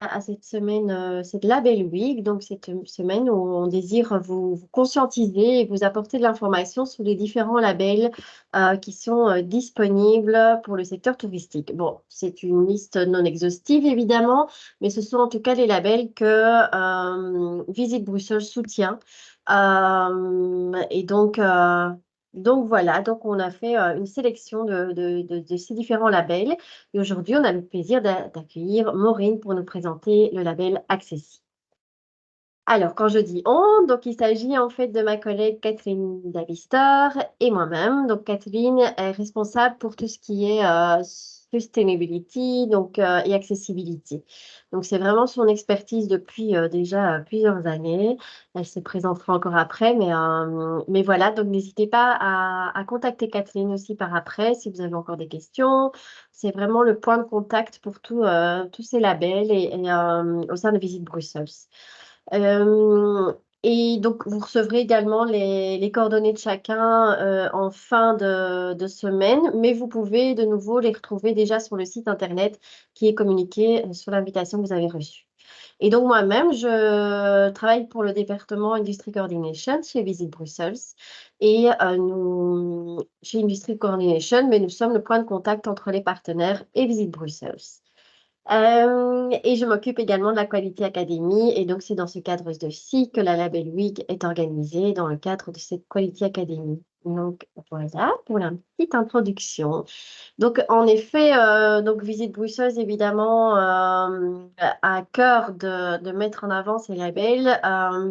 À cette semaine, cette Label Week, donc cette semaine où on désire vous conscientiser et vous apporter de l'information sur les différents labels qui sont disponibles pour le secteur touristique. Bon, c'est une liste non exhaustive évidemment, mais ce sont en tout cas les labels que Visite Bruxelles soutient. Et donc voilà, donc on a fait une sélection de ces différents labels. Et aujourd'hui, on a le plaisir d'accueillir Maureen pour nous présenter le label Accessi. Alors, quand je dis on, donc il s'agit en fait de ma collègue Catherine Davistor et moi-même. Donc, Catherine est responsable pour tout ce qui est sustainability et accessibility. Donc, c'est vraiment son expertise depuis déjà plusieurs années. Elle se présentera encore après, mais voilà. Donc, n'hésitez pas à contacter Catherine aussi par après si vous avez encore des questions. C'est vraiment le point de contact pour tous ces labels au sein de Visite Bruxelles. Et donc, vous recevrez également les coordonnées de chacun en fin de semaine, mais vous pouvez de nouveau les retrouver déjà sur le site internet qui est communiqué sur l'invitation que vous avez reçue. Et donc, moi-même, je travaille pour le département Industry Coordination chez Visit Brussels. Et chez Industry Coordination, mais nous sommes le point de contact entre les partenaires et Visit Brussels. Et je m'occupe également de la Quality Academy. Et donc, c'est dans ce cadre-ci que la Label Week est organisée dans le cadre de cette Quality Academy. Donc, voilà pour la petite introduction. Donc, en effet, donc Visite Bruxelles, évidemment, a à cœur de mettre en avant ces labels,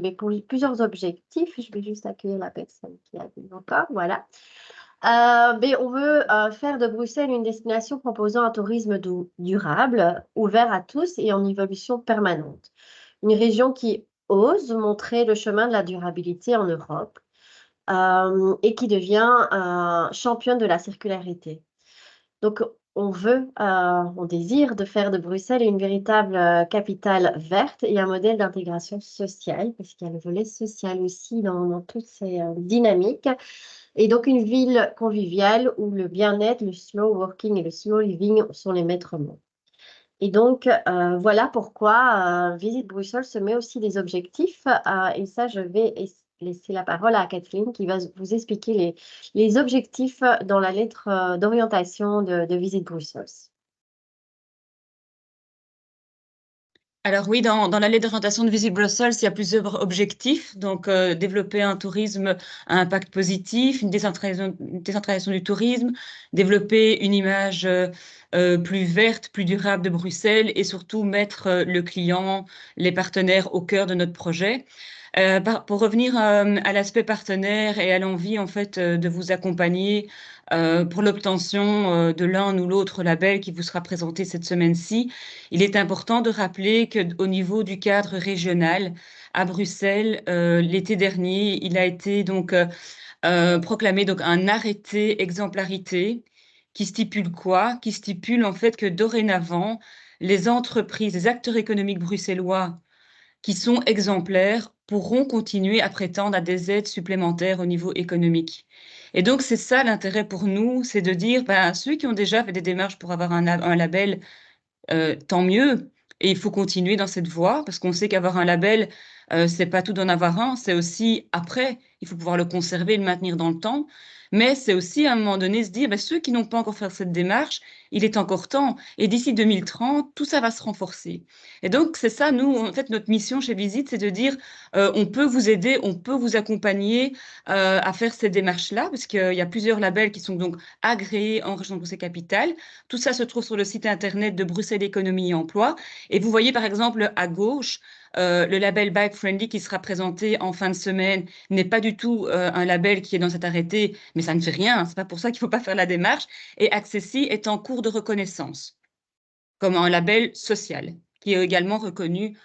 mais pour plusieurs objectifs. Je vais juste accueillir la personne qui a vu encore. Voilà. Mais on veut faire de Bruxelles une destination proposant un tourisme durable, ouvert à tous et en évolution permanente. Une région qui ose montrer le chemin de la durabilité en Europe et qui devient championne de la circularité. Donc, on désire de faire de Bruxelles une véritable capitale verte et un modèle d'intégration sociale, parce qu'il y a le volet social aussi dans toutes ces dynamiques. Et donc, une ville conviviale où le bien-être, le slow working et le slow living sont les maîtres mots. Et donc, voilà pourquoi Visite Bruxelles se met aussi des objectifs. Et ça, je vais laisser la parole à Catherine qui va vous expliquer les objectifs dans la lettre d'orientation de Visite Bruxelles. Alors oui, dans la lettre d'orientation de Visit Brussels, il y a plusieurs objectifs. Donc, développer un tourisme à impact positif, une décentralisation du tourisme, développer une image plus verte, plus durable de Bruxelles et surtout mettre le client, les partenaires au cœur de notre projet. Pour revenir à l'aspect partenaire et à l'envie en fait de vous accompagner pour l'obtention de l'un ou l'autre label qui vous sera présenté cette semaine-ci, il est important de rappeler qu'au niveau du cadre régional, à Bruxelles, l'été dernier, il a été donc proclamé donc un arrêté exemplarité qui stipule quoi? Qui stipule en fait que dorénavant, les entreprises, les acteurs économiques bruxellois qui sont exemplaires pourront continuer à prétendre à des aides supplémentaires au niveau économique. Et donc, c'est ça l'intérêt pour nous, c'est de dire, ben, ceux qui ont déjà fait des démarches pour avoir un label, tant mieux. Et il faut continuer dans cette voie parce qu'on sait qu'avoir un label, c'est pas tout d'en avoir un, c'est aussi après, il faut pouvoir le conserver et le maintenir dans le temps. Mais c'est aussi à un moment donné se dire, ben, ceux qui n'ont pas encore fait cette démarche, il est encore temps. Et d'ici 2030, tout ça va se renforcer. Et donc, c'est ça, nous, en fait, notre mission chez Visite, c'est de dire, on peut vous aider, on peut vous accompagner à faire ces démarches-là, parce qu'il y a plusieurs labels qui sont donc agréés en région de Bruxelles-Capitale. Tout ça se trouve sur le site internet de Bruxelles Économie et Emploi. Et vous voyez par exemple à gauche, le label Bike Friendly qui sera présenté en fin de semaine n'est pas du tout un label qui est dans cet arrêté, mais ça ne fait rien, c'est pas pour ça qu'il ne faut pas faire la démarche. Et Accessi est en cours de reconnaissance comme un label social, qui est également reconnu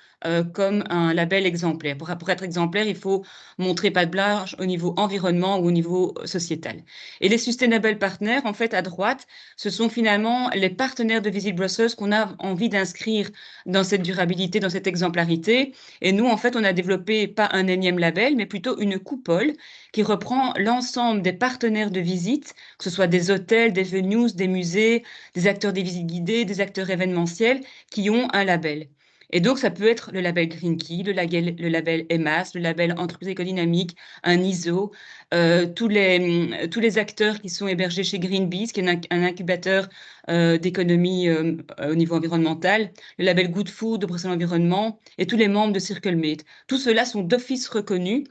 comme un label exemplaire. Pour être exemplaire, il faut montrer patte blanche au niveau environnement ou au niveau sociétal. Et les Sustainable Partners, en fait, à droite, ce sont finalement les partenaires de Visit Brussels qu'on a envie d'inscrire dans cette durabilité, dans cette exemplarité. Et nous, en fait, on a développé pas un énième label, mais plutôt une coupole qui reprend l'ensemble des partenaires de visite, que ce soit des hôtels, des venues, des musées, des acteurs des visites guidées, des acteurs événementiels qui ont un label. Et donc, ça peut être le label Green Key, le label EMAS, le label Entreprise écodynamique, un ISO, tous les acteurs qui sont hébergés chez Greenpeace, qui est un incubateur d'économie au niveau environnemental, le label Good Food de Bruxelles Environnement et tous les membres de CircleMate. Tous ceux-là sont d'office reconnus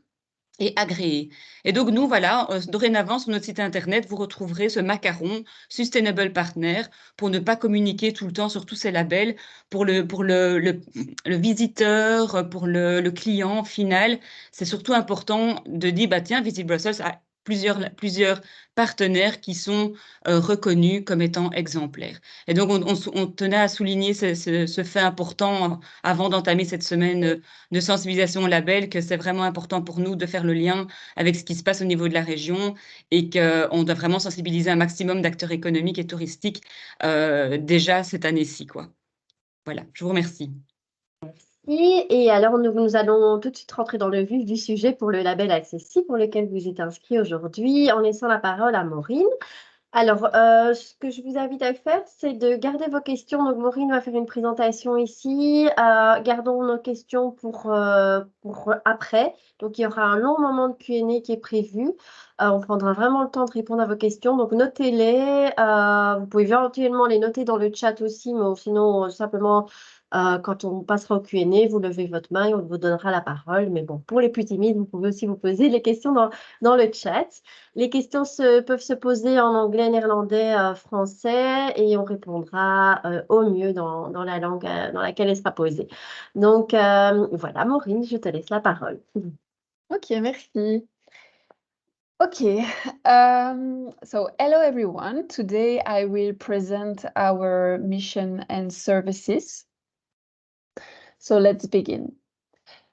et agréés. Et donc, nous, voilà, dorénavant, sur notre site Internet, vous retrouverez ce macaron Sustainable Partner pour ne pas communiquer tout le temps sur tous ces labels. Pour le visiteur, pour le client final, c'est surtout important de dire, bah, tiens, Visit Brussels a plusieurs partenaires qui sont reconnus comme étant exemplaires. Et donc, on tenait à souligner ce fait important avant d'entamer cette semaine de sensibilisation au label, que c'est vraiment important pour nous de faire le lien avec ce qui se passe au niveau de la région et qu'on doit vraiment sensibiliser un maximum d'acteurs économiques et touristiques déjà cette année-ci, quoi. Voilà, je vous remercie. Et alors, nous allons tout de suite rentrer dans le vif du sujet pour le label Accessi, pour lequel vous êtes inscrit aujourd'hui, en laissant la parole à Maureen. Alors, ce que je vous invite à faire, c'est de garder vos questions. Donc, Maureen va faire une présentation ici. Gardons nos questions pour après. Donc, il y aura un long moment de Q&A qui est prévu. On prendra vraiment le temps de répondre à vos questions. Donc, notez-les. Vous pouvez éventuellement les noter dans le chat aussi, mais sinon, simplement, quand on passera au Q&A, vous levez votre main et on vous donnera la parole. Mais bon, pour les plus timides, vous pouvez aussi vous poser les questions dans le chat. Les questions peuvent se poser en anglais, néerlandais, français et on répondra au mieux dans la langue dans laquelle elle sera posée. Donc, voilà, Maureen, je te laisse la parole. Ok, merci. Okay, so hello everyone. Today I will present our mission and services. So let's begin.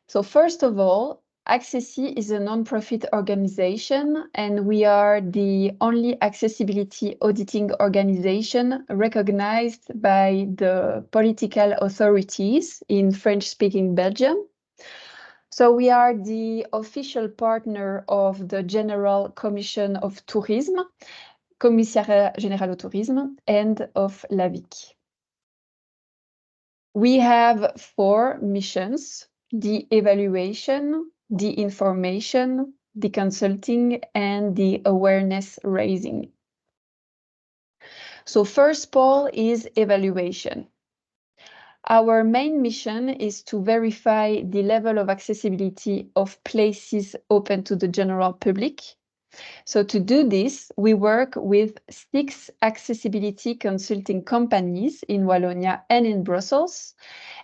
So first of all, Accessi is a non-profit organization and we are the only accessibility auditing organization recognized by the political authorities in French-speaking Belgium. So we are the official partner of the General Commission of Tourism, Commissariat Général au Tourisme, and of l'AVIC. We have 4 missions: the evaluation, the information, the consulting, and the awareness raising. So first pole is evaluation. Our main mission is to verify the level of accessibility of places open to the general public. So to do this, we work with 6 accessibility consulting companies in Wallonia and in Brussels.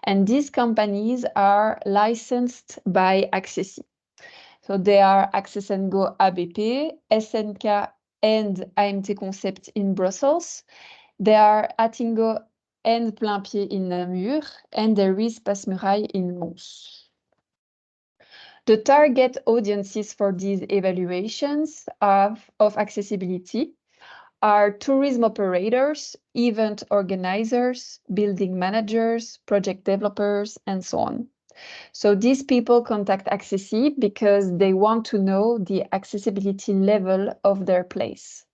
And these companies are licensed by Accessi. So they are Access & Go ABP, SNK and AMT Concept in Brussels. They are Atingo and Plainpied in Namur, and there is Passmuraille in Mons. The target audiences for these evaluations of accessibility are tourism operators, event organizers, building managers, project developers, and so on. So these people contact Accessi because they want to know the accessibility level of their place.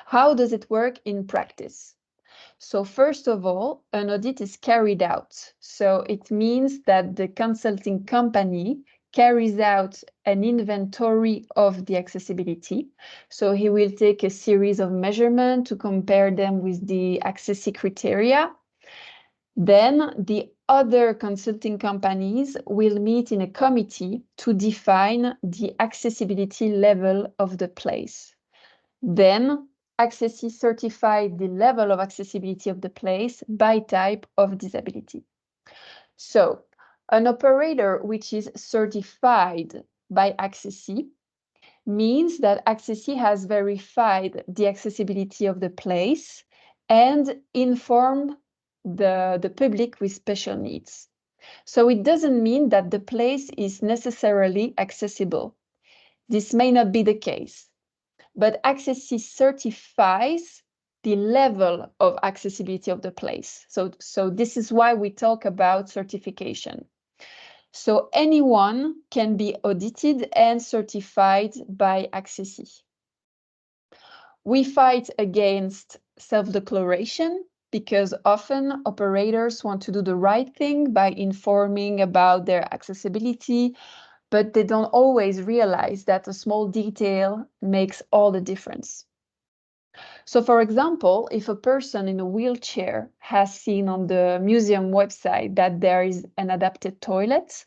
How does it work in practice? So first of all, an audit is carried out. So it means that the consulting company carries out an inventory of the accessibility. So he will take a series of measurements to compare them with the Accessi criteria. Then the other consulting companies will meet in a committee to define the accessibility level of the place. Then Accessi certified the level of accessibility of the place by type of disability. So an operator which is certified by Accessi means that Accessi has verified the accessibility of the place and informed the public with special needs. So it doesn't mean that the place is necessarily accessible. This may not be the case. But Accessi certifies the level of accessibility of the place. So this is why we talk about certification. So anyone can be audited and certified by Accessi. We fight against self-declaration because often operators want to do the right thing by informing about their accessibility, but they don't always realize that a small detail makes all the difference. So for example, if a person in a wheelchair has seen on the museum website that there is an adapted toilet,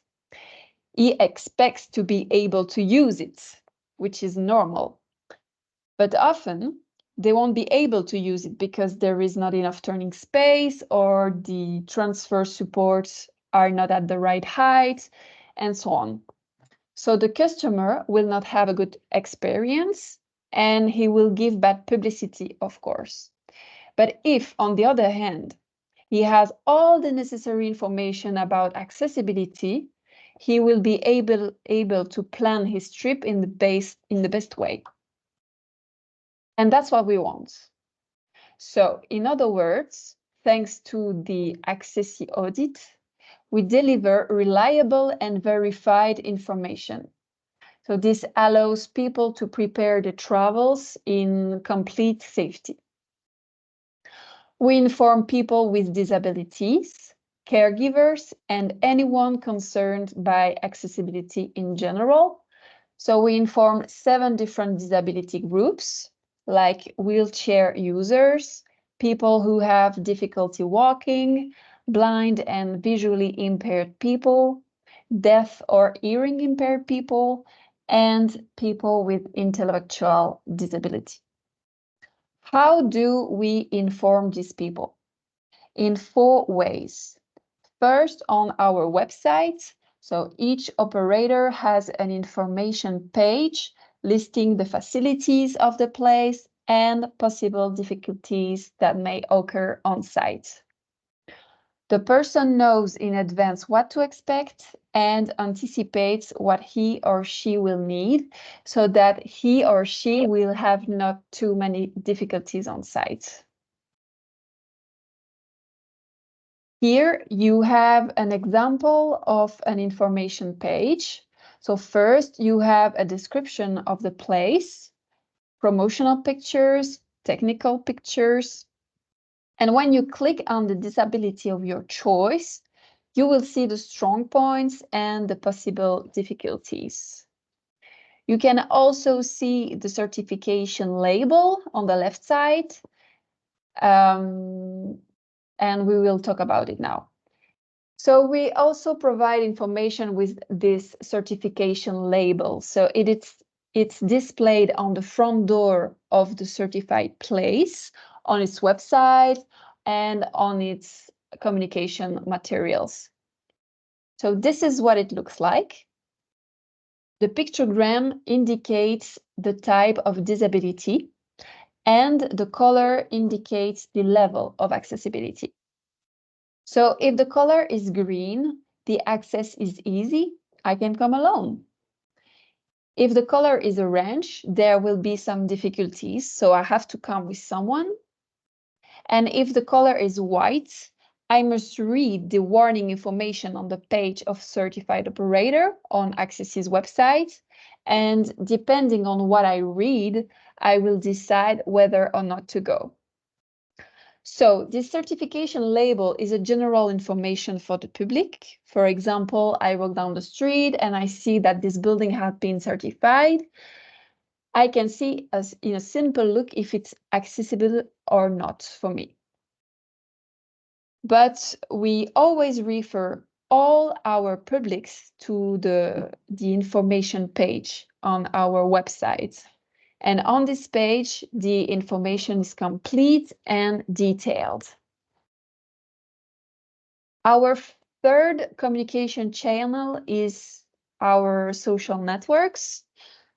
he expects to be able to use it, which is normal. But often they won't be able to use it because there is not enough turning space, or the transfer supports are not at the right height, and so on. So the customer will not have a good experience, and he will give bad publicity, of course. But if, on the other hand, he has all the necessary information about accessibility, he will be able to plan his trip in the best way. And that's what we want. So, in other words, thanks to the Accessi audit, we deliver reliable and verified information. So this allows people to prepare their travels in complete safety. We inform people with disabilities, caregivers, and anyone concerned by accessibility in general. So we inform 7 different disability groups, like wheelchair users, people who have difficulty walking, blind and visually impaired people, deaf or hearing impaired people, and people with intellectual disability. How do we inform these people? In 4 ways. First, on our website. So each operator has an information page listing the facilities of the place and possible difficulties that may occur on site. The person knows in advance what to expect and anticipates what he or she will need, so that he or she will have not too many difficulties on site. Here you have an example of an information page. So first you have a description of the place, promotional pictures, technical pictures. And when you click on the disability of your choice, you will see the strong points and the possible difficulties. You can also see the certification label on the left side. And we will talk about it now. So we also provide information with this certification label. So it's displayed on the front door of the certified place, on its website, and on its communication materials. So this is what it looks like. The pictogram indicates the type of disability, and the color indicates the level of accessibility. So if the color is green, the access is easy. I can come alone. If the color is orange, there will be some difficulties, so I have to come with someone. And if the color is white, I must read the warning information on the page of certified operator on Accessi's website. And depending on what I read, I will decide whether or not to go. So this certification label is a general information for the public. For example, I walk down the street and I see that this building has been certified. I can see as in a simple look if it's accessible or not for me. But we always refer all our publics to the information page on our website. And on this page, the information is complete and detailed. Our third communication channel is our social networks.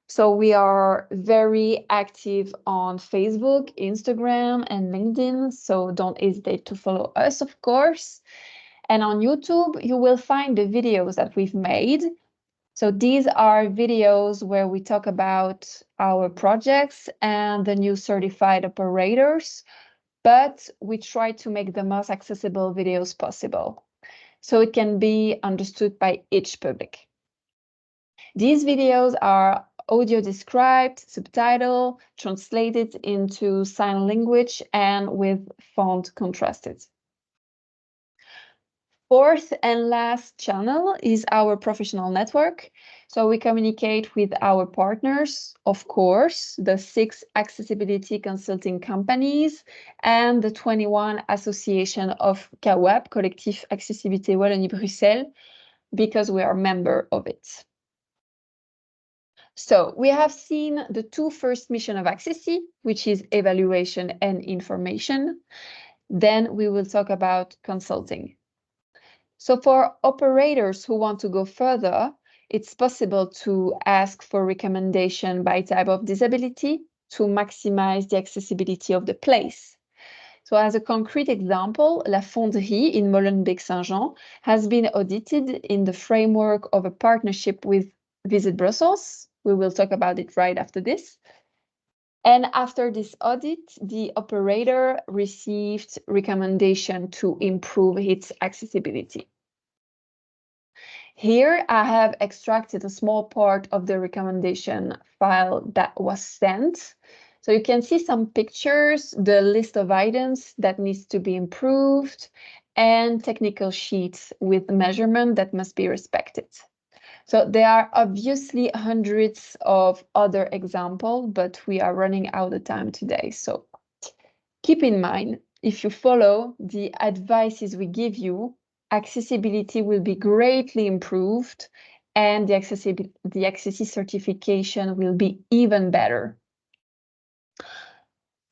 So we are very active on Facebook, Instagram, and LinkedIn. So don't hesitate to follow us, of course. And on YouTube, you will find the videos that we've made. So these are videos where we talk about our projects and the new certified operators, but we try to make the most accessible videos possible, so it can be understood by each public. These videos are audio described, subtitled, translated into sign language, and with font contrasted. Fourth and last channel is our professional network. So we communicate with our partners, of course, the 6 accessibility consulting companies and the 21 association of CAWAB, Collectif Accessibilité Wallonie-Bruxelles, because we are a member of it. So we have seen the 2 first missions of Accessi, which is evaluation and information. Then we will talk about consulting. So for operators who want to go further, it's possible to ask for recommendation by type of disability to maximize the accessibility of the place. So as a concrete example, La Fonderie in Molenbeek-Saint-Jean has been audited in the framework of a partnership with Visit Brussels. We will talk about it right after this. And after this audit, the operator received recommendation to improve its accessibility. Here, I have extracted a small part of the recommendation file that was sent. So you can see some pictures, the list of items that needs to be improved, and technical sheets with measurement that must be respected. So there are obviously hundreds of other examples, but we are running out of time today. So keep in mind, if you follow the advices we give you, accessibility will be greatly improved and the Accessi certification will be even better.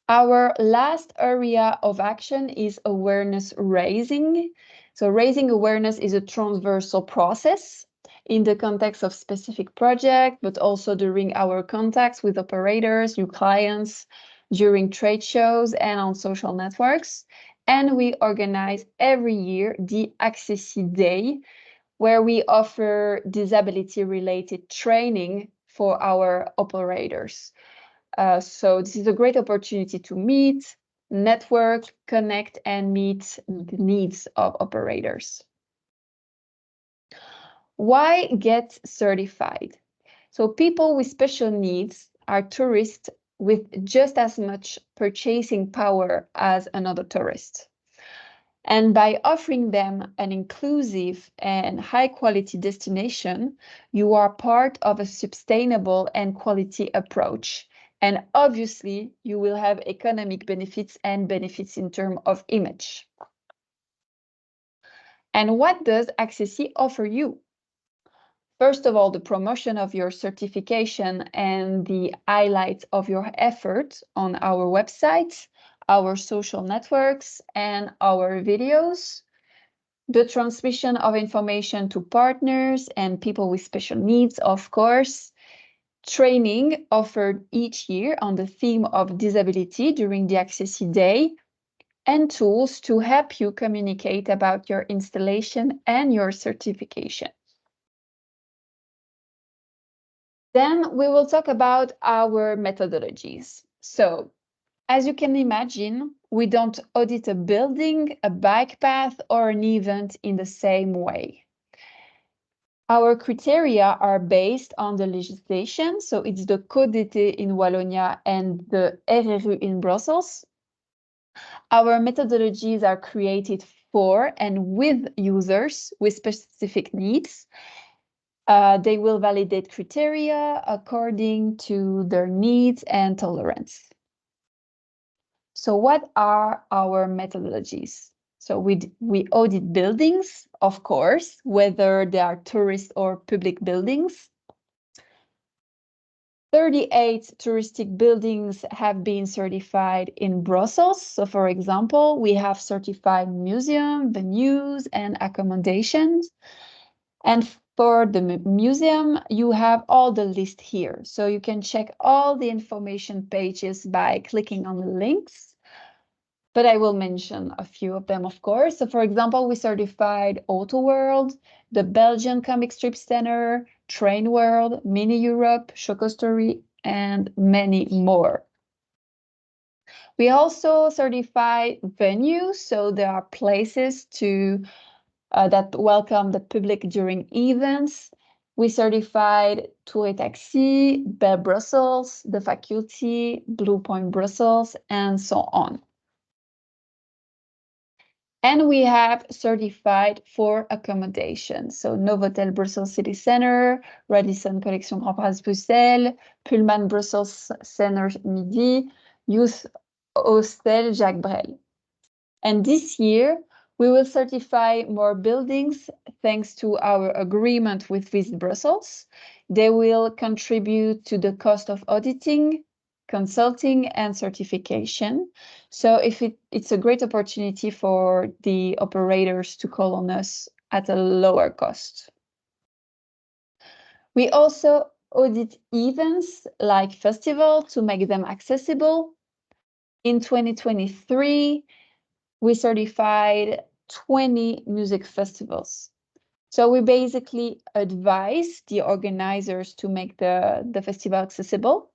Our last area of action is awareness raising. So raising awareness is a transversal process in the context of specific project, but also during our contacts with operators, new clients, during trade shows and on social networks. And we organize every year the Accessi Day, where we offer disability-related training for our operators. So this is a great opportunity to meet, network, connect, and meet the needs of operators. Why get certified? So people with special needs are tourists with just as much purchasing power as another tourist. And by offering them an inclusive and high-quality destination, you are part of a sustainable and quality approach. And obviously, you will have economic benefits and benefits in terms of image. And what does Accessi offer you? First of all, the promotion of your certification and the highlights of your effort on our website, our social networks, and our videos. The transmission of information to partners and people with special needs, of course. Training offered each year on the theme of disability during the Accessi Day, and tools to help you communicate about your installation and your certification. Then we will talk about our methodologies. So, as you can imagine, we don't audit a building, a bike path, or an event in the same way. Our criteria are based on the legislation, so it's the Code d'été in Wallonia and the RRU in Brussels. Our methodologies are created for and with users with specific needs. They will validate criteria according to their needs and tolerance. So what are our methodologies? So we audit buildings, of course, whether they are tourist or public buildings. 38 touristic buildings have been certified in Brussels. So for example, we have certified museum, venues, and accommodations. And for the museum, you have all the list here. So you can check all the information pages by clicking on the links. But I will mention a few of them, of course. So for example, we certified Auto World, the Belgian Comic Strip Center, Train World, Mini Europe, Choco Story, and many more. We also certify venues. So there are places to that welcome the public during events. We certified Tour et Taxi, Bell Brussels, The Faculty, Blue Point Brussels, and so on. And we have certified 4 accommodations. So Novotel Brussels City Center, Radisson Collection Grand Place Bruxelles, Pullman Brussels Center Midi, Youth Hostel Jacques Brel. And this year, we will certify more buildings thanks to our agreement with Visit Brussels. They will contribute to the cost of auditing, consulting, and certification. So it's a great opportunity for the operators to call on us at a lower cost. We also audit events like festivals to make them accessible. In 2023, we certified 20 music festivals. So we basically advise the organizers to make the festival accessible.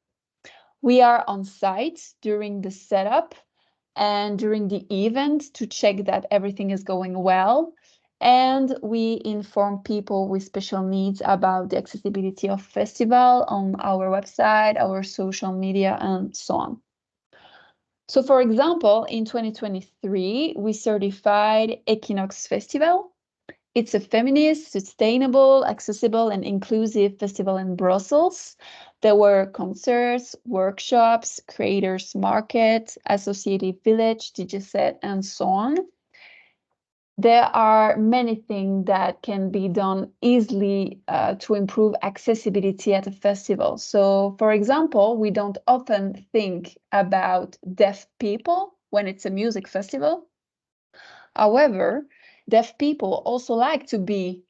We are on site during the setup and during the event to check that everything is going well. And we inform people with special needs about the accessibility of festival on our website, our social media, and so on. So for example, in 2023, we certified Equinox Festival. It's a feminist, sustainable, accessible, and inclusive festival in Brussels. There were concerts, workshops, creators market, associative village, DJ set, and so on. There are many things that can be done easily to improve accessibility at a festival. So, for example, we don't often think about deaf people when it's a music festival. However, deaf people also like to be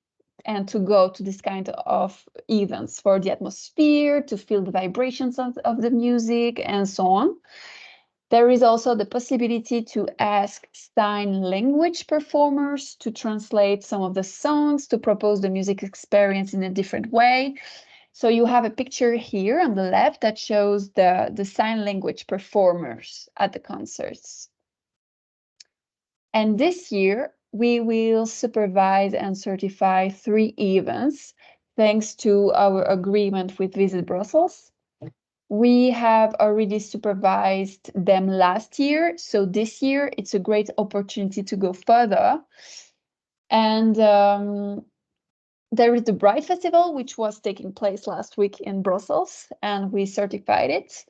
and to go to this kind of events for the atmosphere, to feel the vibrations of the music, and so on. There is also the possibility to ask sign language performers to translate some of the songs, to propose the music experience in a different way. So you have a picture here on the left that shows the sign language performers at the concerts. And this year, we will supervise and certify 3 events thanks to our agreement with Visit Brussels. We have already supervised them last year, so this year it's a great opportunity to go further. And there is the Bright Festival, which was taking place last week in Brussels, and we certified it.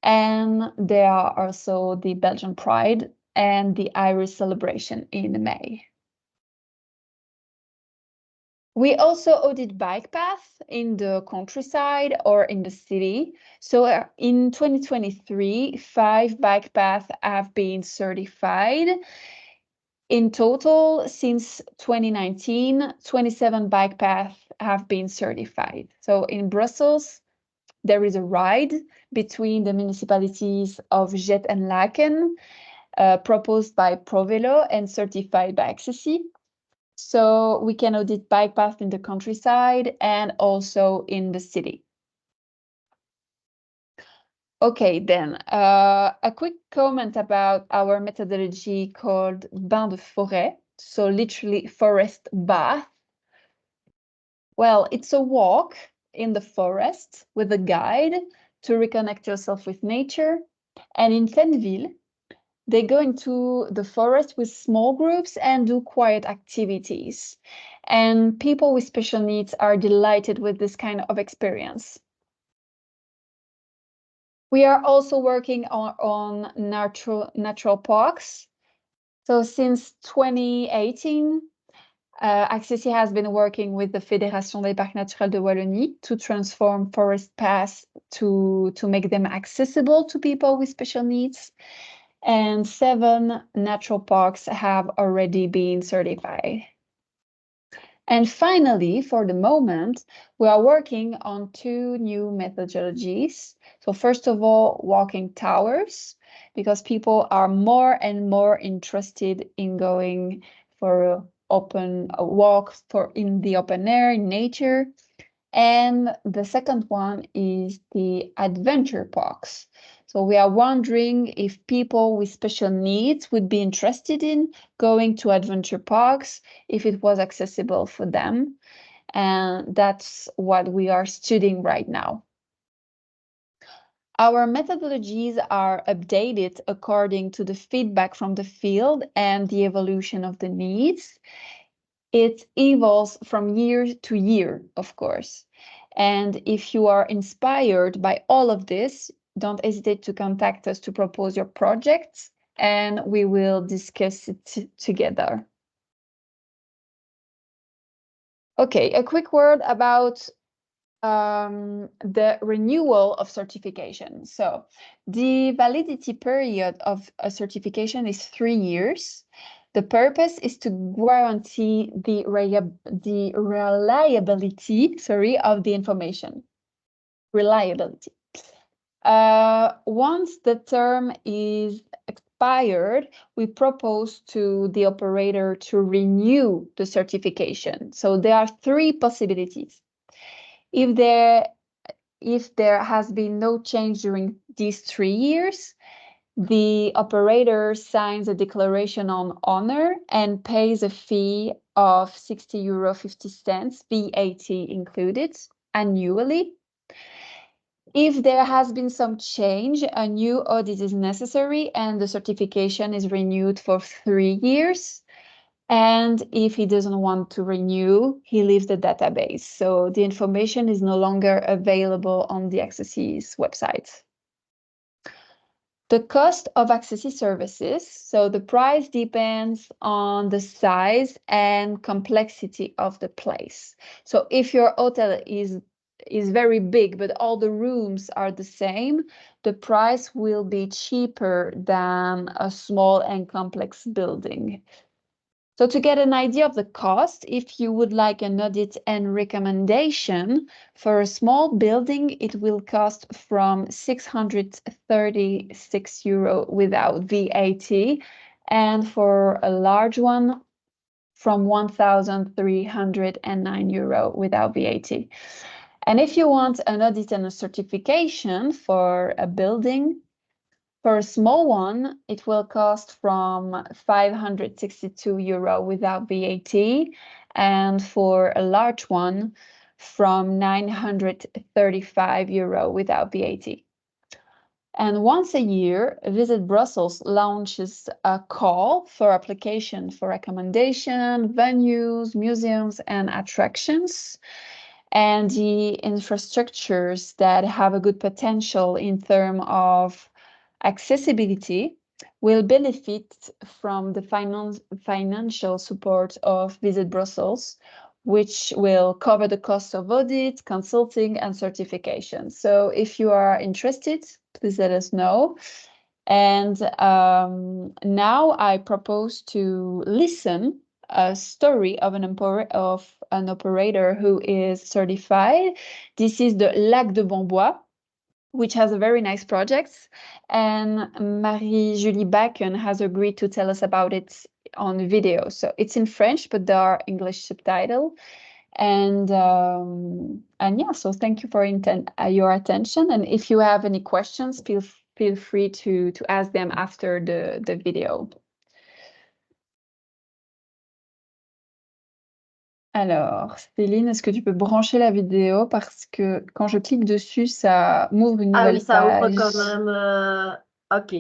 And there are also the Belgian Pride and the Irish celebration in May. We also audit bike paths in the countryside or in the city. So in 2023, 5 bike paths have been certified. In total, since 2019, 27 bike paths have been certified. So in Brussels, there is a ride between the municipalities of Jet and Laken, proposed by ProVelo and certified by Accessi. So we can audit bike paths in the countryside and also in the city. Okay, then a quick comment about our methodology called Bain de Forêt, so literally forest bath. Well, it's a walk in the forest with a guide to reconnect yourself with nature. And in Fenville, they go into the forest with small groups and do quiet activities. And people with special needs are delighted with this kind of experience. We are also working on natural parks. So since 2018, Accessi has been working with the Fédération des Parcs Naturels de Wallonie to transform forest paths to make them accessible to people with special needs. And 7 natural parks have already been certified. And finally, for the moment, we are working on 2 new methodologies. So first of all, walking towers, because people are more and more interested in going for a walk in the open air, in nature. And the second one is the adventure parks. So we are wondering if people with special needs would be interested in going to adventure parks, if it was accessible for them. And that's what we are studying right now. Our methodologies are updated according to the feedback from the field and the evolution of the needs. It evolves from year to year, of course. And if you are inspired by all of this, don't hesitate to contact us to propose your projects, and we will discuss it together. Okay, a quick word about the renewal of certification. So the validity period of a certification is 3 years. The purpose is to guarantee the reliability, of the information. Reliability. Once the term is expired, we propose to the operator to renew the certification. So there are 3 possibilities. If there has been no change during these 3 years, the operator signs a declaration on honor and pays a fee of €60.50, VAT included, annually. If there has been some change, a new audit is necessary and the certification is renewed for 3 years. And if he doesn't want to renew, he leaves the database. So the information is no longer available on the Accessis website. The cost of Accessis services. So the price depends on the size and complexity of the place. So if your hotel is very big, but all the rooms are the same, the price will be cheaper than a small and complex building. So to get an idea of the cost, if you would like an audit and recommendation for a small building, it will cost from €636 without VAT, and for a large one, from €1,309 without VAT. And if you want an audit and a certification for a building, for a small one, it will cost from €562 without VAT, and for a large one, from €935 without VAT. And once a year, Visit Brussels launches a call for application for recommendation, venues, museums, and attractions. And the infrastructures that have a good potential in terms of accessibility will benefit from the financial support of Visit Brussels, which will cover the cost of audit, consulting, and certification. So if you are interested, please let us know. And now I propose to listen a story of an operator who is certified. This is the Lac de Bonbois, which has a very nice project, and Marie-Julie Bakken has agreed to tell us about it on video. So it's in French, but there are English subtitles. And yeah, so thank you for your attention. And if you have any questions, feel free to ask them after the video. Alors, Céline, est-ce que tu peux brancher la vidéo parce que quand je clique dessus, ça m'ouvre une nouvelle page. Ah oui, ça ouvre quand même. Ok.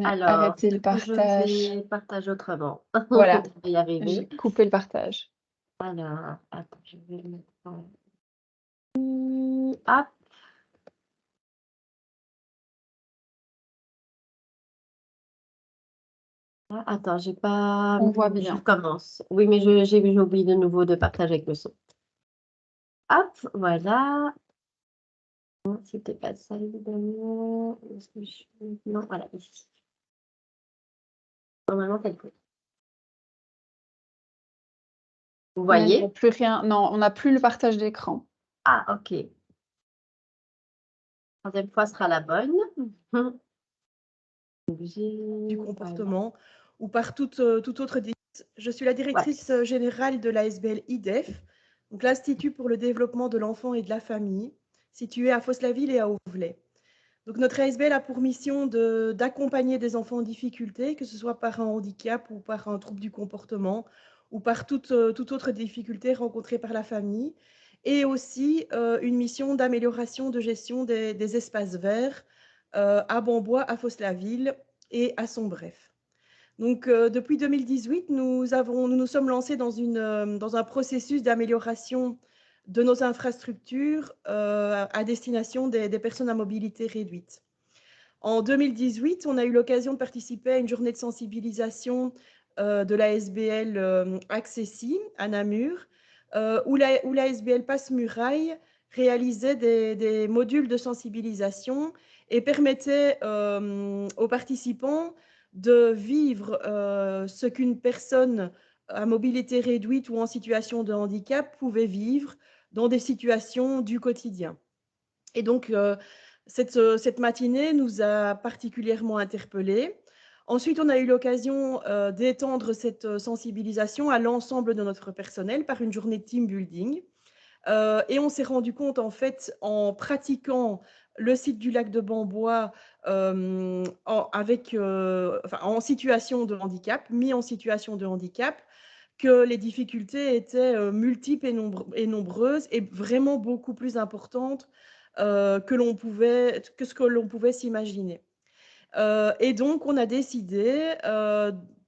Alors, arrêter le partage. Je vais partager autrement. Voilà. Je vais y arriver. J'ai coupé le partage. Alors, attends, je vais le mettre en... Hop. Attends, j'ai pas... On voit bien. Je commence. Oui, mais j'ai oublié de nouveau de partager avec le son. Hop, voilà. Non, c'était pas ça, évidemment. Non, voilà, ici. Normalement, c'est le... Vous voyez? Il n'y a plus rien. Non, on n'a plus le partage d'écran. Ah, ok. Troisième fois sera la bonne. Du comportement ou par toute autre direction. Je suis la directrice générale de l'ASBL IDEF, donc l'Institut pour le développement de l'enfant et de la famille, situé à Fos-la-Ville et à Auvelais. Donc notre ASBL a pour mission d'accompagner des enfants en difficulté, que ce soit par un handicap ou par un trouble du comportement ou par toute autre difficulté rencontrée par la famille, et aussi une mission d'amélioration de gestion des espaces verts à Bombois, à Fos-la-Ville et à Sombref. Donc, depuis 2018, nous nous sommes lancés dans un processus d'amélioration de nos infrastructures à destination des personnes à mobilité réduite. En 2018, on a eu l'occasion de participer à une journée de sensibilisation de l'ASBL Accessi à Namur, où l'ASBL Passe-Muraille réalisait des modules de sensibilisation et permettait aux participants de vivre ce qu'une personne à mobilité réduite ou en situation de handicap pouvait vivre dans des situations du quotidien. Et donc, cette matinée nous a particulièrement interpellés. Ensuite, on a eu l'occasion d'étendre cette sensibilisation à l'ensemble de notre personnel par une journée de team building. Et on s'est rendu compte, en fait, en pratiquant le site du lac de Bombois en situation de handicap, mis en situation de handicap, que les difficultés étaient multiples et nombreuses et vraiment beaucoup plus importantes que ce que l'on pouvait s'imaginer. Et donc, on a décidé,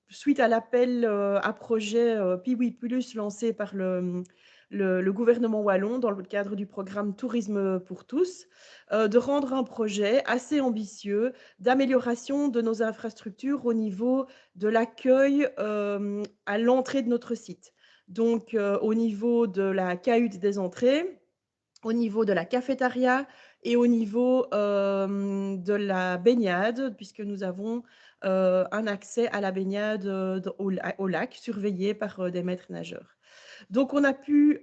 suite à l'appel à projet Piwi Plus lancé par le gouvernement wallon dans le cadre du programme Tourisme pour tous, de rendre un projet assez ambitieux d'amélioration de nos infrastructures au niveau de l'accueil à l'entrée de notre site. Donc, au niveau de la cahute des entrées, au niveau de la cafétéria et au niveau de la baignade, puisque nous avons un accès à la baignade au lac, surveillé par des maîtres nageurs. Donc, on a pu,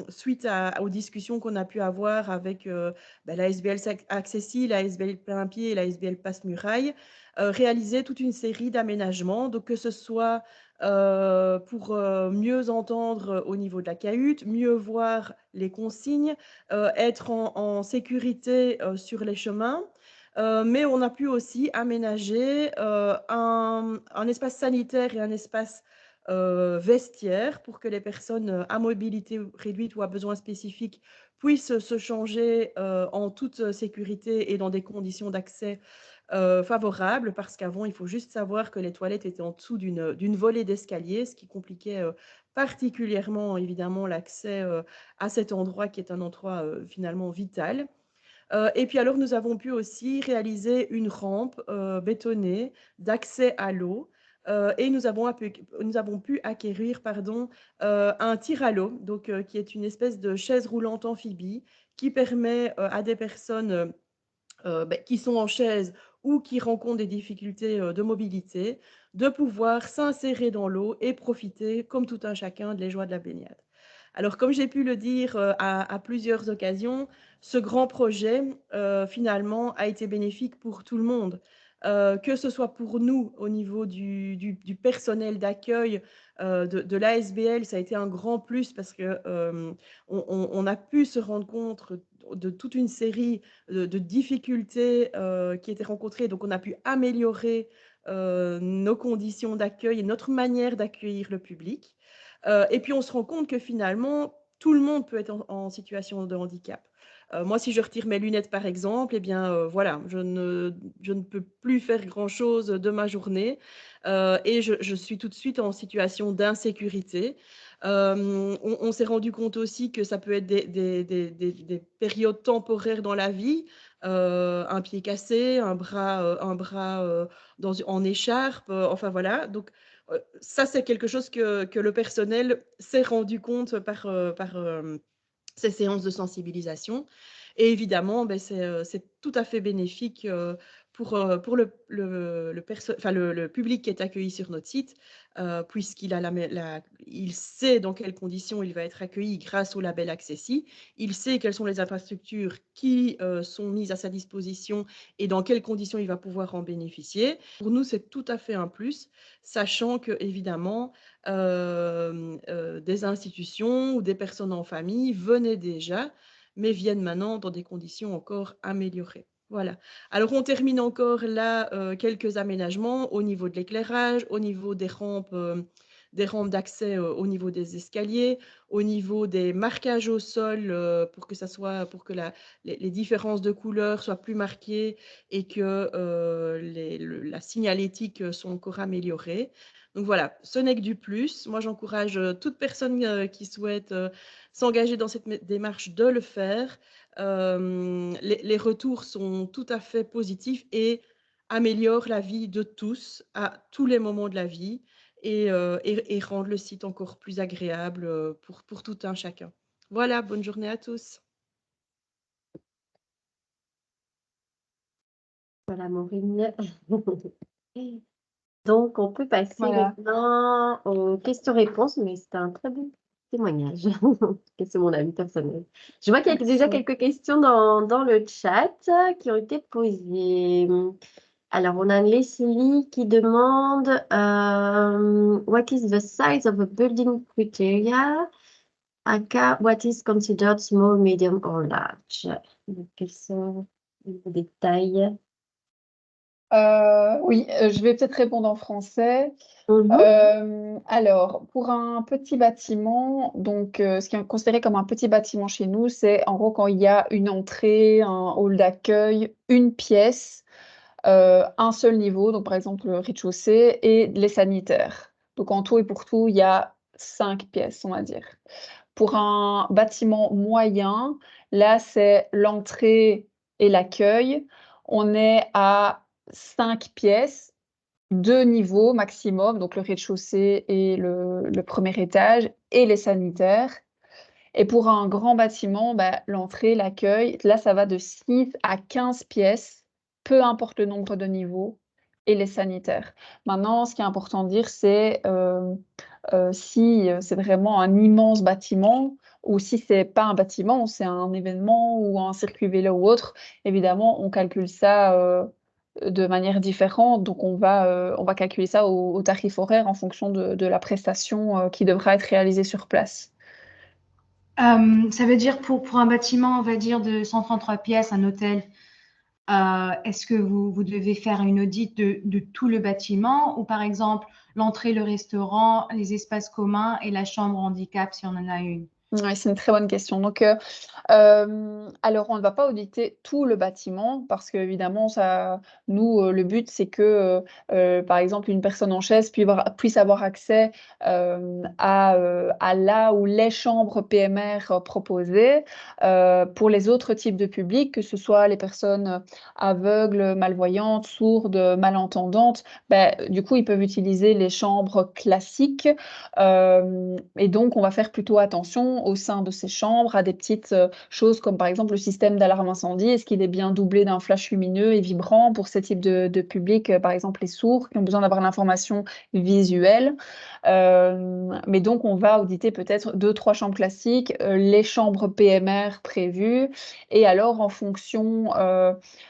suite aux discussions qu'on a pu avoir avec l'ASBL Accessi, l'ASBL Plain-Pied et l'ASBL Passe-Muraille, réaliser toute une série d'aménagements, donc que ce soit pour mieux entendre au niveau de la cahute, mieux voir les consignes, être en sécurité sur les chemins. Mais on a pu aussi aménager un espace sanitaire et un espace vestiaire pour que les personnes à mobilité réduite ou à besoins spécifiques puissent se changer en toute sécurité et dans des conditions d'accès favorables, parce qu'avant, il faut juste savoir que les toilettes étaient en dessous d'une volée d'escalier, ce qui compliquait particulièrement, évidemment, l'accès à cet endroit qui est un endroit finalement vital. Et puis alors, nous avons pu aussi réaliser une rampe bétonnée d'accès à l'eau. Et nous avons pu acquérir un tir à l'eau, donc, qui est une espèce de chaise roulante amphibie qui permet à des personnes qui sont en chaise ou qui rencontrent des difficultés de mobilité, de pouvoir s'insérer dans l'eau et profiter, comme tout un chacun, des joies de la baignade. Alors, comme j'ai pu le dire à plusieurs occasions, ce grand projet, finalement, a été bénéfique pour tout le monde. Que ce soit pour nous au niveau du personnel d'accueil de l'ASBL, ça a été un grand plus parce qu'on a pu se rendre compte de toute une série de difficultés qui étaient rencontrées. Donc, on a pu améliorer nos conditions d'accueil et notre manière d'accueillir le public. Et puis, on se rend compte que finalement, tout le monde peut être en situation de handicap. Moi, si je retire mes lunettes, par exemple, eh bien, voilà, je ne peux plus faire grand-chose de ma journée et je suis tout de suite en situation d'insécurité. On s'est rendu compte aussi que ça peut être des périodes temporaires dans la vie, un pied cassé, un bras en écharpe, enfin voilà. Donc, ça, c'est quelque chose que le personnel s'est rendu compte par ces séances de sensibilisation. Et évidemment, c'est tout à fait bénéfique pour le public qui est accueilli sur notre site, puisqu'il il sait dans quelles conditions il va être accueilli grâce au label Accessi. Il sait quelles sont les infrastructures qui sont mises à sa disposition et dans quelles conditions il va pouvoir en bénéficier. Pour nous, c'est tout à fait un plus, sachant que, évidemment, des institutions ou des personnes en famille venaient déjà, mais viennent maintenant dans des conditions encore améliorées. Voilà. Alors, on termine encore là quelques aménagements au niveau de l'éclairage, au niveau des rampes des rampes d'accès au niveau des escaliers, au niveau des marquages au sol pour que les différences de couleurs soient plus marquées et que la signalétique soit encore améliorée. Donc voilà, ce n'est que du plus. Moi, j'encourage toute personne qui souhaite s'engager dans cette démarche de le faire. Les retours sont tout à fait positifs et améliorent la vie de tous à tous les moments de la vie et rendent le site encore plus agréable pour tout un chacun. Voilà, bonne journée à tous. Voilà, Maureen. Donc, on peut passer Voilà. maintenant aux questions-réponses, mais c'est un très bon témoignage. C'est mon avis personnel. Je vois qu'il y a déjà Merci. quelques questions dans le chat qui ont été posées. Alors, on a Leslie qui demande What is the size of a building criteria? Aka, what is considered small, medium or large? Donc, quels sont les détails? Oui, je vais peut-être répondre en français. Alors, pour un petit bâtiment, donc ce qui est considéré comme un petit bâtiment chez nous, c'est en gros quand il y a une entrée, un hall d'accueil, une pièce, un seul niveau, donc par exemple le rez-de-chaussée, et les sanitaires. Donc en tout et pour tout, il y a 5 pièces, on va dire. Pour un bâtiment moyen, là, c'est l'entrée et l'accueil. On est à 5 pièces, 2 niveaux maximum, donc le rez-de-chaussée et le premier étage, et les sanitaires. Et pour un grand bâtiment, bah, l'entrée, l'accueil, là, ça va de 6 à 15 pièces, peu importe le nombre de niveaux, et les sanitaires. Maintenant, ce qui est important de dire, c'est si c'est vraiment un immense bâtiment, ou si c'est pas un bâtiment, c'est un événement ou un circuit vélo ou autre, évidemment, on calcule ça de manière différente. Donc, on va calculer ça au tarif horaire en fonction de la prestation qui devra être réalisée sur place. Ça veut dire pour un bâtiment, on va dire, de 133 pièces, un hôtel, est-ce que vous devez faire une audit de tout le bâtiment ou par exemple l'entrée, le restaurant, les espaces communs et la chambre handicap si on en a une? Ouais, c'est une très bonne question. Donc, alors, on ne va pas auditer tout le bâtiment parce qu'évidemment, nous, le but, c'est que, par exemple, une personne en chaise puisse avoir accès à là où les chambres PMR proposées. Pour les autres types de publics, que ce soit les personnes aveugles, malvoyantes, sourdes, malentendantes, ben, du coup, ils peuvent utiliser les chambres classiques. Et donc, on va faire plutôt attention au sein de ces chambres à des petites choses comme par exemple le système d'alarme incendie. Est-ce qu'il est bien doublé d'un flash lumineux et vibrant pour ce type de public, par exemple les sourds qui ont besoin d'avoir l'information visuelle. Mais donc, on va auditer peut-être 2-3 chambres classiques, les chambres PMR prévues. Et alors, en fonction,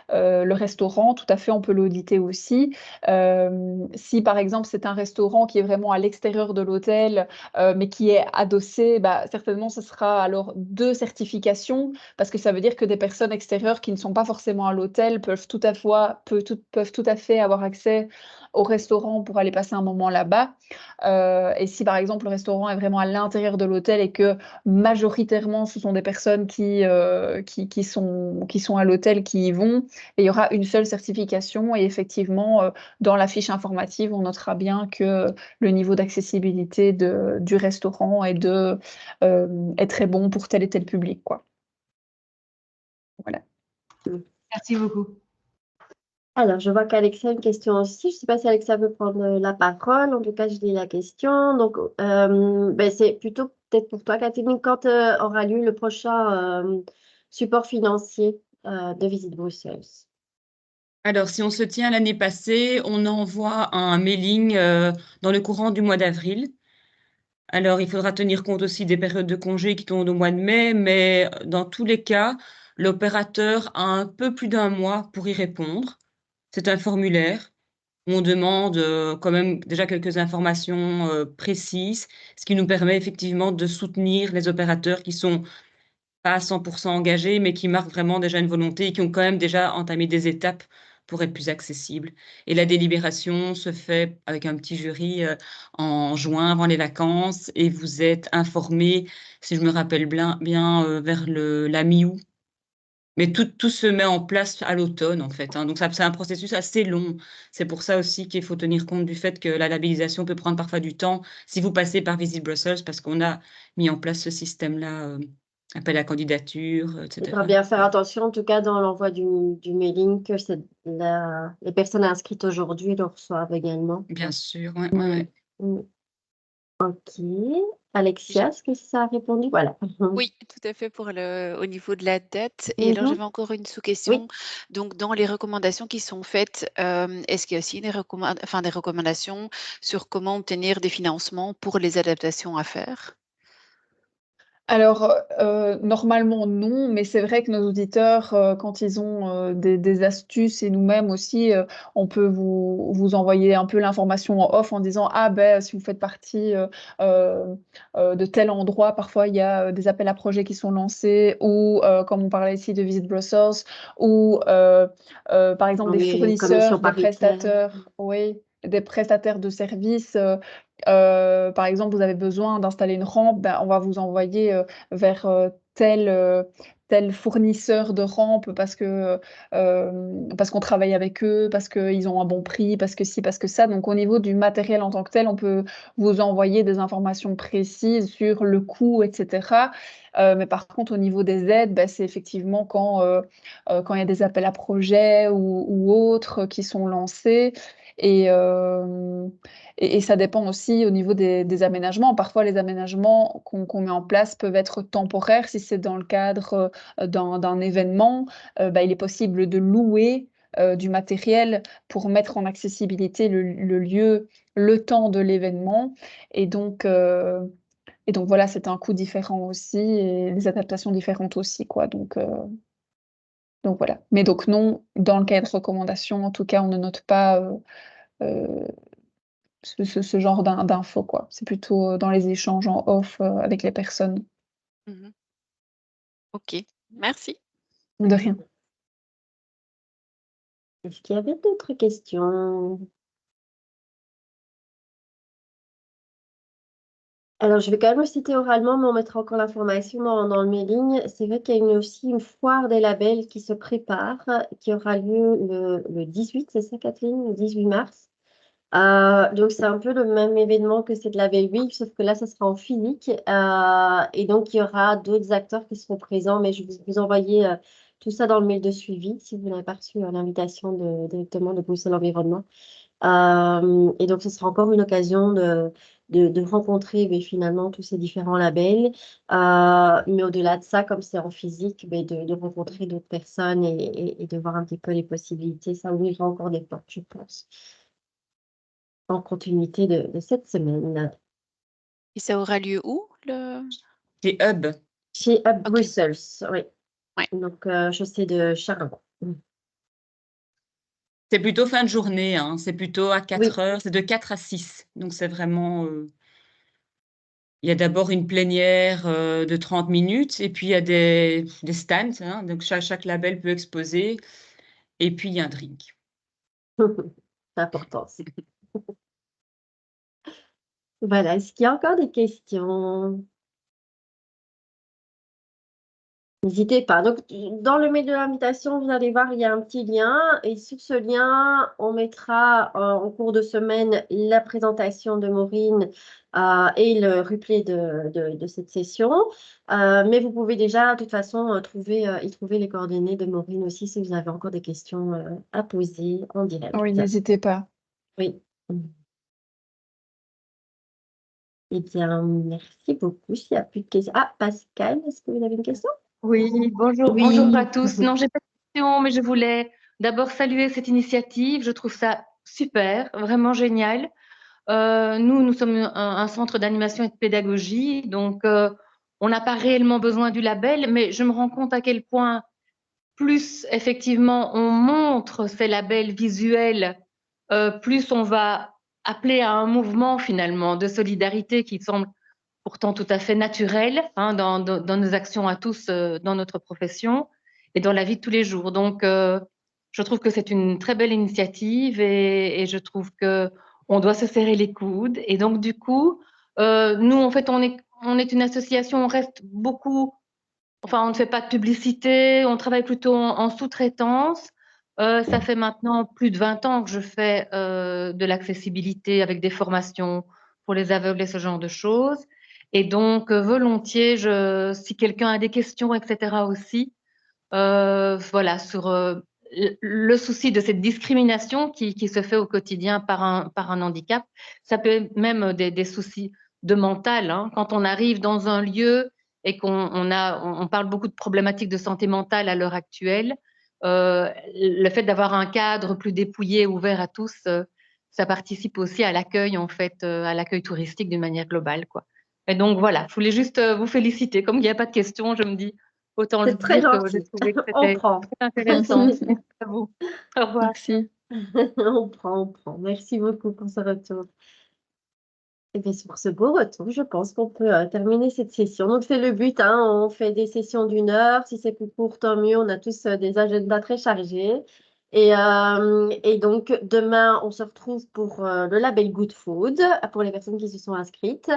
le restaurant, tout à fait, on peut l'auditer aussi. Si par exemple c'est un restaurant qui est vraiment à l'extérieur de l'hôtel, mais qui est adossé, bah, certainement ce sera alors 2 certifications, parce que ça veut dire que des personnes extérieures qui ne sont pas forcément à l'hôtel peuvent tout à fait avoir accès au restaurant pour aller passer un moment là-bas. Et si par exemple le restaurant est vraiment à l'intérieur de l'hôtel et que majoritairement ce sont des personnes qui sont à l'hôtel qui y vont, et il y aura une seule certification et effectivement dans la fiche informative on notera bien que le niveau d'accessibilité du restaurant est très bon pour tel et tel public, quoi. Voilà. Merci beaucoup. Alors, je vois qu'Alexa a une question aussi. Je ne sais pas si Alexa veut prendre la parole. En tout cas, je lis la question. Donc, ben, c'est plutôt peut-être pour toi, Catherine, quand aura lieu le prochain support financier de Visite Bruxelles? Alors, si on se tient l'année passée, on envoie un mailing dans le courant du mois d'avril. Alors, il faudra tenir compte aussi des périodes de congés qui tombent au mois de mai, mais dans tous les cas, l'opérateur a un peu plus d'un mois pour y répondre. C'est un formulaire où on demande quand même déjà quelques informations précises, ce qui nous permet effectivement de soutenir les opérateurs qui sont pas à 100% engagés, mais qui marquent vraiment déjà une volonté et qui ont quand même déjà entamé des étapes pour être plus accessible. Et la délibération se fait avec un petit jury en juin, avant les vacances, et vous êtes informé, si je me rappelle bien, vers la mi-août. Mais tout se met en place à l'automne, en fait, hein. Donc c'est un processus assez long. C'est pour ça aussi qu'il faut tenir compte du fait que la labellisation peut prendre parfois du temps si vous passez par Visit Brussels, parce qu'on a mis en place ce système-là, appel à candidature, Il etc. faudra bien faire attention, en tout cas dans l'envoi du mailing, que les personnes inscrites aujourd'hui le reçoivent également. Bien sûr, ouais. Mm. Ok. Alexia, est-ce que ça a répondu? Voilà. Oui, tout à fait au niveau de la date. Et alors, Mhm. j'avais encore une Oui. sous-question. Donc, dans les recommandations qui sont faites, est-ce qu'il y a aussi des recommandations sur comment obtenir des financements pour les adaptations à faire? Alors, normalement, non, mais c'est vrai que nos auditeurs, quand ils ont des astuces et nous-mêmes aussi, on peut vous envoyer un peu l'information en off en disant, ah ben, si vous faites partie de tel endroit, parfois il y a des appels à projets qui sont lancés, ou comme on parlait ici de Visit Brussels, ou par exemple Dans des les commissions fournisseurs, des paritaires. prestataires, oui, des prestataires de services. Par exemple, vous avez besoin d'installer une rampe, ben, on va vous envoyer vers tel fournisseur de rampe parce qu'on travaille avec eux, parce qu'ils ont un bon prix, parce que ci, parce que ça. Donc, au niveau du matériel en tant que tel, on peut vous envoyer des informations précises sur le coût, etc. Mais par contre, au niveau des aides, ben, c'est effectivement quand il y a des appels à projets ou autres qui sont lancés. Et, et ça dépend aussi au niveau des aménagements. Parfois, les aménagements qu'on met en place peuvent être temporaires. Si c'est dans le cadre d'un événement, bah, il est possible de louer du matériel pour mettre en accessibilité le lieu le temps de l'événement. Et donc, voilà, c'est un coût différent aussi et des adaptations différentes aussi, quoi. Donc voilà. Mais donc non, dans le cas de recommandations, en tout cas, on ne note pas euh, ce genre d'infos, quoi. C'est plutôt dans les échanges en off avec les personnes. Mhm. Ok, merci. De rien. Est-ce qu'il y avait d'autres questions? Alors, je vais quand même le citer oralement, mais on mettra encore l'information dans le mailing. C'est vrai qu'il y a aussi une foire des labels qui se prépare, qui aura lieu le 18, c'est ça, Kathleen? Le 18 mars. Donc, c'est un peu le même événement que c'est de Label Week, sauf que là, ça sera en physique. Et donc, il y aura d'autres acteurs qui seront présents, mais je vais vous envoyer tout ça dans le mail de suivi, si vous n'avez pas reçu l'invitation directement de Bruxelles Environnement. Et donc, ce sera encore une occasion de rencontrer finalement tous ces différents labels. Mais au-delà de ça, comme c'est en physique, de rencontrer d'autres personnes et de voir un petit peu les possibilités. Ça ouvrira encore des portes, je pense, en continuité de cette semaine. Et ça aura lieu où, Les hubs. Chez Hub Ok. Brussels, oui. Ouais. Donc, chaussée de Charleroi. C'est plutôt fin de journée, hein. C'est plutôt à 4 Oui. heures, c'est de 4 à 6. Donc c'est vraiment... il y a d'abord une plénière de 30 minutes et puis il y a des stands, hein. Donc chaque label peut exposer et puis il y a un drink. C'est important aussi. Voilà, est-ce qu'il y a encore des questions? N'hésitez pas. Donc, dans le mail de l'invitation, vous allez voir, il y a un petit lien. Et sur ce lien, on mettra en cours de semaine la présentation de Maureen et le replay de cette session. Mais vous pouvez déjà, de toute façon, y trouver les coordonnées de Maureen aussi si vous avez encore des questions à poser en direct. Oui, n'hésitez pas. Oui. Eh bien, merci beaucoup. S'il n'y a plus de questions. Ah, Pascal, est-ce que vous avez une question? Oui, bonjour, Oui. bonjour à tous. Non, j'ai pas de question, mais je voulais d'abord saluer cette initiative. Je trouve ça super, vraiment génial. Nous sommes un centre d'animation et de pédagogie, donc on n'a pas réellement besoin du label, mais je me rends compte à quel point plus effectivement on montre ces labels visuels, plus on va appeler à un mouvement finalement de solidarité qui semble pourtant tout à fait naturel dans nos actions à tous, dans notre profession et dans la vie de tous les jours. Donc, Je trouve que c'est une très belle initiative et je trouve que on doit se serrer les coudes. Et donc, du coup, nous, en fait, on est une association, on reste beaucoup, enfin, on ne fait pas de publicité, on travaille plutôt en sous-traitance. Ça fait maintenant plus de 20 ans que je fais de l'accessibilité avec des formations pour les aveugles et ce genre de choses. Et donc, volontiers, si quelqu'un a des questions, etc. aussi, voilà, sur le souci de cette discrimination qui se fait au quotidien par un handicap. Ça peut être même des soucis de mental, hein. Quand on arrive dans un lieu et on parle beaucoup de problématiques de santé mentale à l'heure actuelle, le fait d'avoir un cadre plus dépouillé, ouvert à tous, ça participe aussi à l'accueil, en fait, à l'accueil touristique d'une manière globale, quoi. Et donc voilà, je voulais juste vous féliciter. Comme il n'y a pas de questions, je me dis, autant le C'est très dire que j'ai gentil. trouvé que On c'était prend. très intéressant. Merci à vous. Au revoir. Merci. On prend. Merci beaucoup pour ce retour. Et bien, sur ce beau retour, je pense qu'on peut terminer cette session. Donc, c'est le but, hein, on fait des sessions d'1 heure. Si c'est plus court, tant mieux. On a tous des agendas très chargés. Et donc, demain, on se retrouve pour le label Good Food, pour les personnes qui se sont inscrites.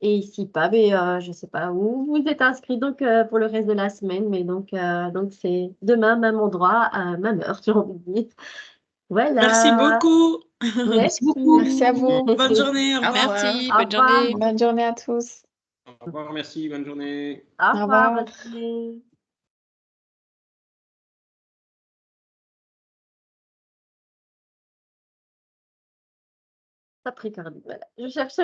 Et ici, pas, mais je ne sais pas où vous êtes inscrits donc, pour le reste de la semaine. Mais donc c'est demain, même endroit, même heure, j'ai envie de dire. Voilà. Merci beaucoup. Merci beaucoup. Merci à vous. Bonne journée. Au revoir. Merci, Au bonne revoir. journée. Bonne journée à tous. Au revoir, merci, bonne journée. Au Au revoir. revoir. Bonne journée. Ça a pris Cardi, voilà. Je cherchais